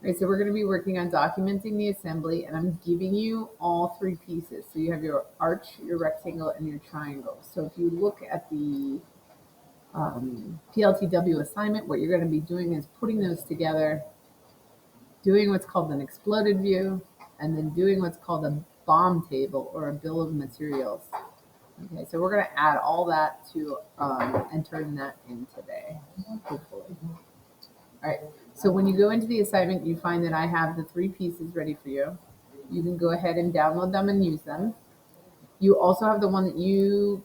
Right, so we're going to be working on documenting the assembly, and I'm giving you all three pieces. So you have your arch, your rectangle, and your triangle. So if you look at the PLTW assignment, what you're going to be doing is putting those together, doing what's called an exploded view, and then doing what's called a BOM table or a bill of materials. Okay, so we're going to add all that to and turn that in today, hopefully. All right, so when you go into the assignment, you find that I have the three pieces ready for you. You can go ahead and download them and use them. You also have the one that you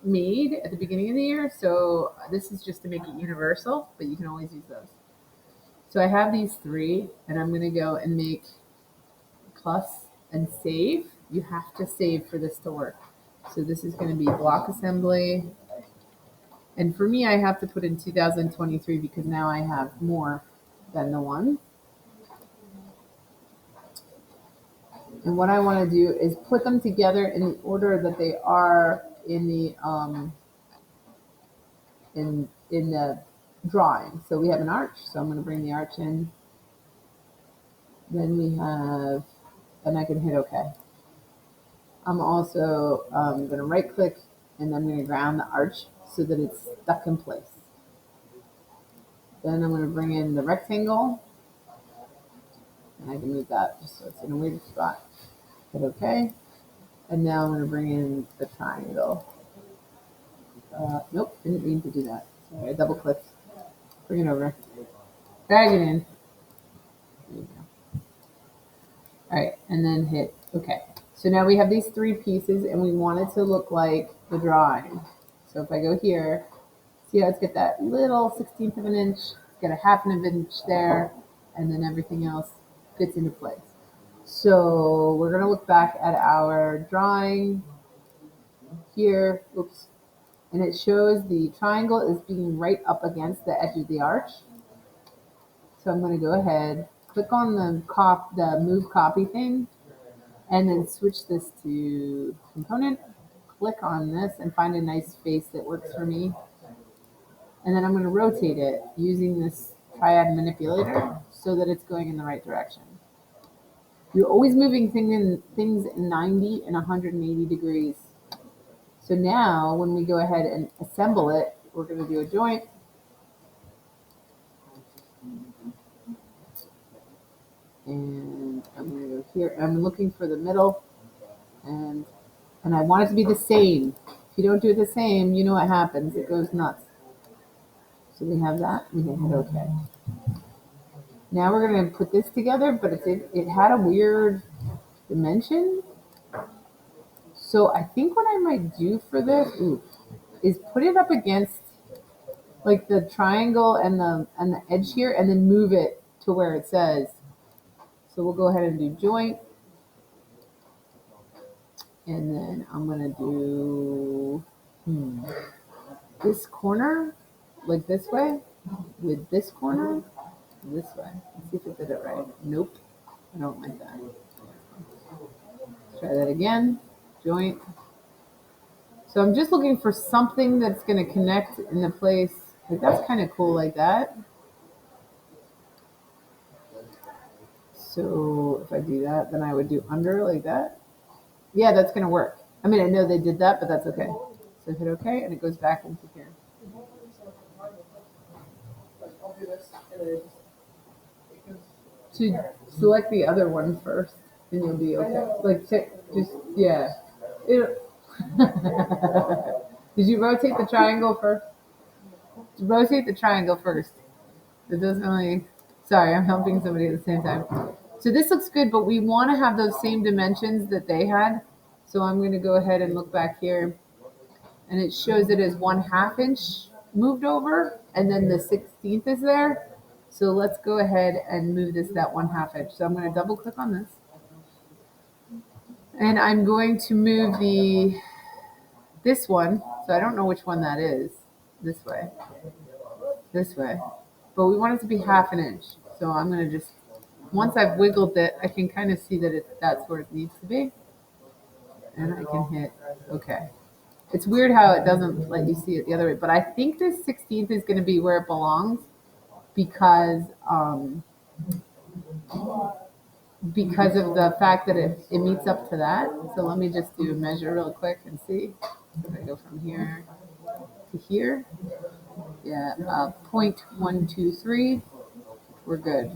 made at the beginning of the year. So this is just to make it universal, but you can always use those. So I have these three, and I'm going to go and make plus and save. You have to save for this to work. So this is going to be block assembly. And for me, I have to put in 2023 because now I have more than the one. And what I want to do is put them together in the order that they are in the in the drawing. So we have an arch, so I'm going to bring the arch in. Then we have, and I can hit OK. I'm also going to right click, and I'm going to ground the arch so that it's stuck in place. Then I'm going to bring in the rectangle, and I can move that just so it's in a weird spot. Hit OK. And now I'm going to bring in the triangle. Nope, didn't mean to do that. Sorry, I double clicked. Bring it over. Drag it in. There you go. All right, and then hit OK. So now we have these three pieces, and we want it to look like the drawing. So if I go here, see how it's got that little 1/16 of an inch, it's got a 1/2 of an inch there, and then everything else fits into place. So we're going to look back at our drawing here. Oops. And it shows the triangle is being right up against the edge of the arch. So I'm going to go ahead, click on the move copy thing, and then switch this to component. Click on this and find a nice face that works for me. And then I'm going to rotate it using this triad manipulator so that it's going in the right direction. You're always moving things in 90 and 180 degrees. So now when we go ahead and assemble it, we're going to do a joint. And I'm going to go here. I'm looking for the middle, and I want it to be the same. If you don't do it the same, you know what happens. It goes nuts. So we have that. We can hit OK. Now we're going to put this together, but it had a weird dimension. So I think what I might do for this is put it up against like the triangle and the edge here, and then move it to where it says. So we'll go ahead and do joint. And then I'm going to do this corner, like this way, with this corner, this way. Let's see if it did it right. Nope. I don't like that. Try that again. Joint. So I'm just looking for something that's going to connect in the place. Like that's kind of cool like that. So if I do that, then I would do under like that. Yeah, that's going to work. I mean, I know they did that, but that's okay. So hit OK, and it goes back into here. To select the other one first, and you'll be okay. Like, just, yeah. Did you rotate the triangle first? Rotate the triangle first. It doesn't really, sorry, I'm helping somebody at the same time. So this looks good, but we want to have those same dimensions that they had. So I'm going to go ahead and look back here, and it shows it as 1/2 inch moved over, and then the 1/16 is there. So let's go ahead and move this that 1/2 inch. So I'm going to double click on this, and I'm going to move this one. So I don't know which one that is. This way, but we want it to be 1/2 inch. So I'm going to just, once I've wiggled it, I can kind of see that that's where it needs to be, and I can hit OK. It's weird how it doesn't let you see it the other way, but I think this 1/16 is going to be where it belongs because because of the fact that it meets up to that. So let me just do a measure real quick and see. If I go from here to here, yeah, 0.123, we're good.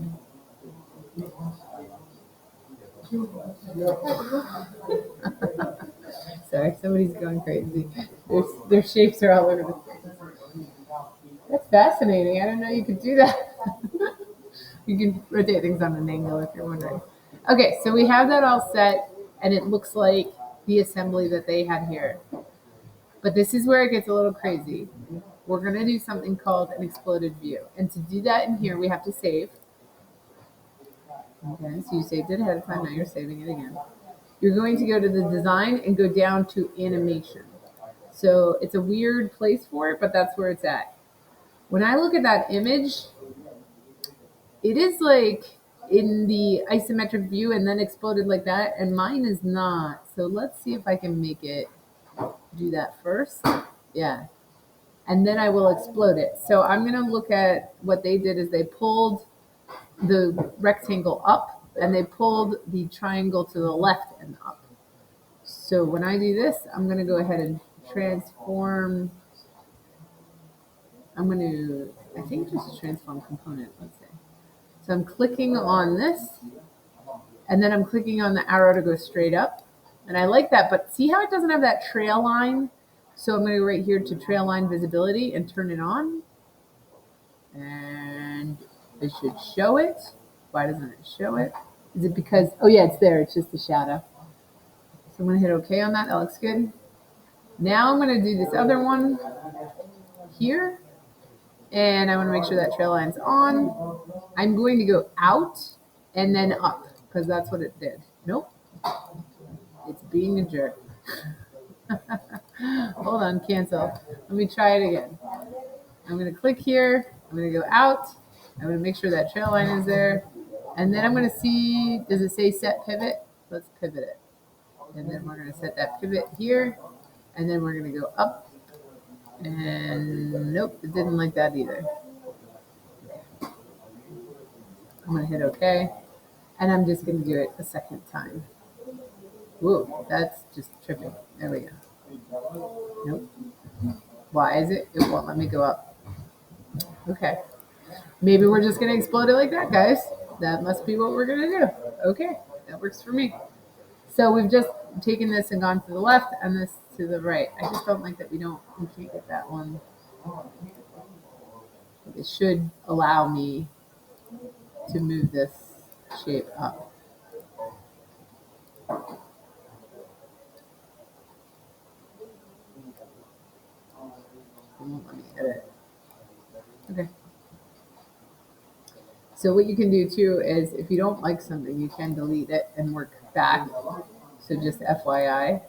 Sorry, somebody's going crazy. Their shapes are all over the place. That's fascinating. I didn't know you could do that. You can rotate things on an angle if you're wondering. Okay, so we have that all set, and it looks like the assembly that they had here. But this is where it gets a little crazy. We're going to do something called an exploded view. And to do that in here, we have to save. Okay, so you saved it ahead of time, now you're saving it again. You're going to go to the design and go down to animation. So it's a weird place for it, but that's where it's at. When I look at that image, it is like in the isometric view and then exploded like that, and mine is not. So let's see if I can make it do that first. Yeah. And then I will explode it. So I'm going to look at what they did is they pulled the rectangle up and they pulled the triangle to the left and up. So when I do this, I'm going to go ahead and transform. I'm going to, I think just transform component, let's say. So I'm clicking on this, and then I'm clicking on the arrow to go straight up. And I like that, but see how it doesn't have that trail line? So I'm going to go right here to trail line visibility and turn it on. And it should show it. Why doesn't it show it? Is it because, oh yeah, it's there. It's just a shadow. So I'm going to hit OK on that. That looks good. Now I'm going to do this other one here. And I want to make sure that trail line's on. I'm going to go out and then up because that's what it did. Nope. It's being a jerk. Hold on, cancel. Let me try it again. I'm going to click here. I'm going to go out. I'm going to make sure that trail line is there. And then I'm going to see, does it say set pivot? Let's pivot it. And then we're going to set that pivot here. And then we're going to go up. And nope, it didn't like that either. I'm going to hit OK. And I'm just going to do it a second time. Whoa, that's just tripping. There we go. Nope. Why is it? It won't let me go up. Okay. Maybe we're just going to explode it like that, guys. That must be what we're going to do. Okay, that works for me. So we've just taken this and gone to the left and this to the right. I just don't like that we can't get that one. It should allow me to move this shape up. It won't let me edit. Okay. So what you can do too is if you don't like something, you can delete it and work back. So just FYI.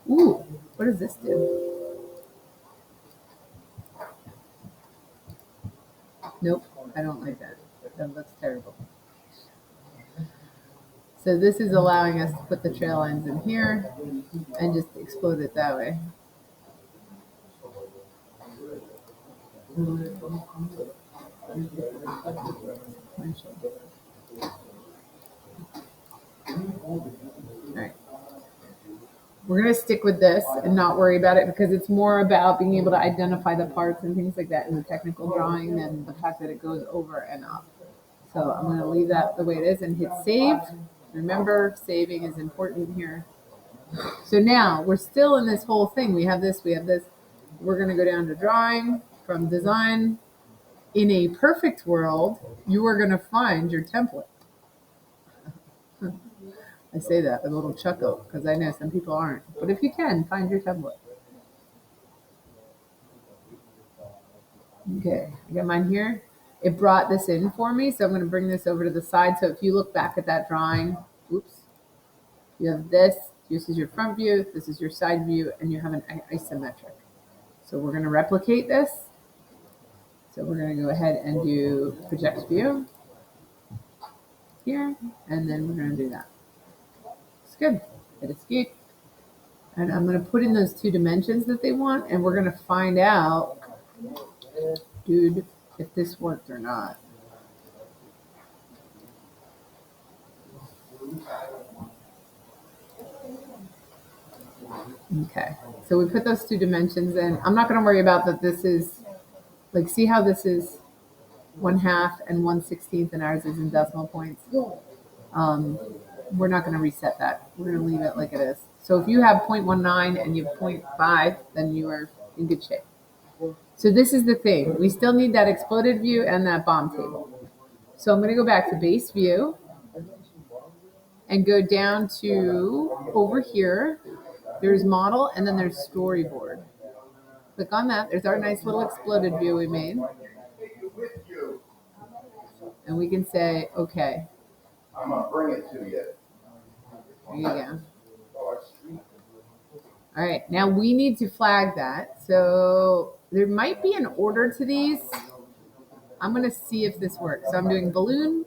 Ooh, what does this do? Nope, I don't like that. That looks terrible. So this is allowing us to put the trail lines in here and just explode it that way. All right. We're going to stick with this and not worry about it because it's more about being able to identify the parts and things like that in the technical drawing than the fact that it goes over and up. So I'm going to leave that the way it is and hit save. Remember, saving is important here. So now we're still in this whole thing. We have this, we have this. We're going to go down to drawing from design. In a perfect world, you are going to find your template. I say that with a little chuckle because I know some people aren't. But if you can, find your template. Okay, I got mine here. It brought this in for me, so I'm going to bring this over to the side. So if you look back at that drawing, oops, you have this. This is your front view, this is your side view, and you have an isometric. So we're going to replicate this. So we're going to go ahead and do project view here, and then we're going to do that. It's good. Hit escape. And I'm going to put in those two dimensions that they want, and we're going to find out, dude, if this worked or not. Okay, so we put those two dimensions in. I'm not going to worry about that. This is like, see how this is 1/2 and 1/16, and ours is in decimal points. We're not going to reset that. We're going to leave it like it is. So if you have 0.19 and you have 0.5, then you are in good shape. So this is the thing. We still need that exploded view and that bomb table. So I'm going to go back to base view and go down to over here. There's model and then there's storyboard. Click on that. There's our nice little exploded view we made. And we can say, okay. I'm going to bring it to you. There you go. All right, now we need to flag that. So there might be an order to these. I'm going to see if this works. So I'm doing balloon.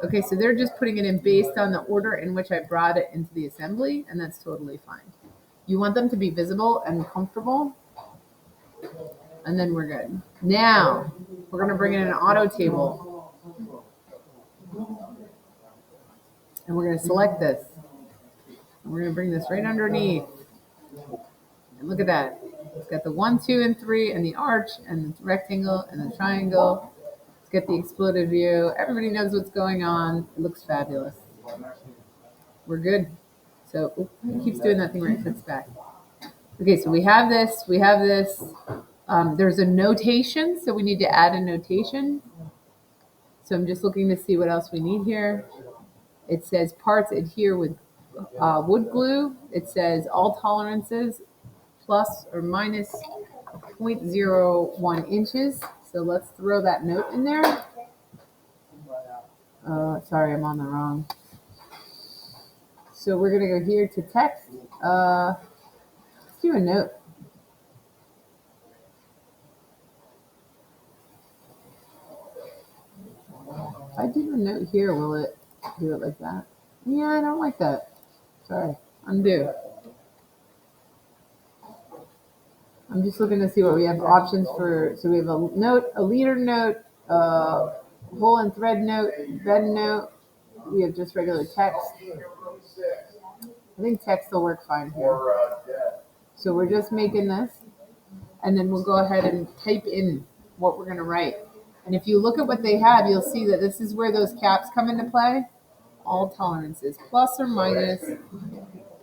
Okay, so they're just putting it in based on the order in which I brought it into the assembly, and that's totally fine. You want them to be visible and comfortable, and then we're good. Now, we're going to bring in an auto table. And we're going to select this. And we're going to bring this right underneath. And look at that. It's got the 1, 2, and 3, and the arch, and the rectangle, and the triangle. Let's get the exploded view. Everybody knows what's going on. It looks fabulous. We're good. So it keeps doing that thing where it clicks back. Okay, so we have this. We have this. There's a notation, so we need to add a notation. So I'm just looking to see what else we need here. It says parts adhere with wood glue. It says all tolerances plus or minus 0.01 inches. So let's throw that note in there. Sorry, I'm on the wrong. So we're going to go here to text. Let's do a note. If I do a note here, will it do it like that? Yeah, I don't like that. Sorry. Undo. I'm just looking to see what we have options for. So we have a note, a leader note, whole and thread note, bend note. We have just regular text. I think text will work fine here. So we're just making this, and then we'll go ahead and type in what we're going to write. And if you look at what they have, you'll see that this is where those caps come into play. All tolerances, plus or minus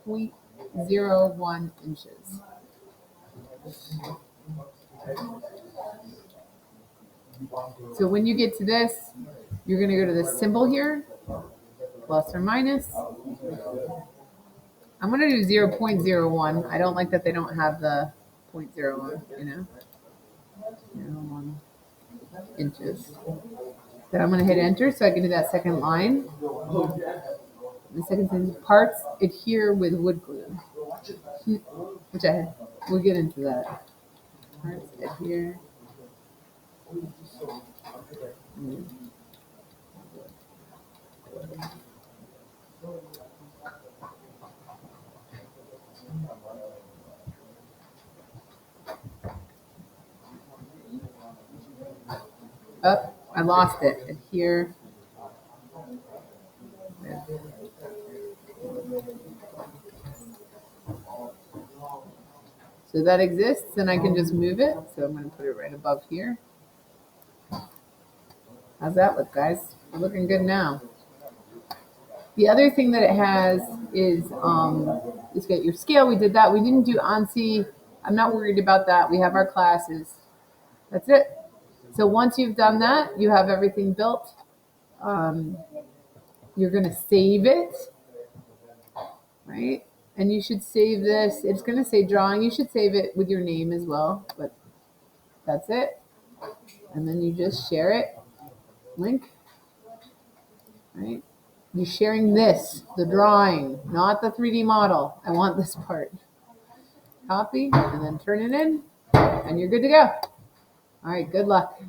0.01 inches. So when you get to this, you're going to go to this symbol here, plus or minus. I'm going to do 0.01. I don't like that they don't have the 0.01, you know, 0.01 inches. Then I'm going to hit enter so I can do that second line. The second thing, parts adhere with wood glue, which we'll get into that. Parts adhere. Oh, I lost it. Adhere. So that exists, and I can just move it. So I'm going to put it right above here. How's that look, guys? We're looking good now. The other thing that it has is it's got your scale. We did that. We didn't do ANSI. I'm not worried about that. We have our classes. That's it. So once you've done that, you have everything built. You're going to save it, right? And you should save this. It's going to say drawing. You should save it with your name as well, but that's it. And then you just share it. Link, right? You're sharing this, the drawing, not the 3D model. I want this part. Copy, and then turn it in, and you're good to go. All right, good luck.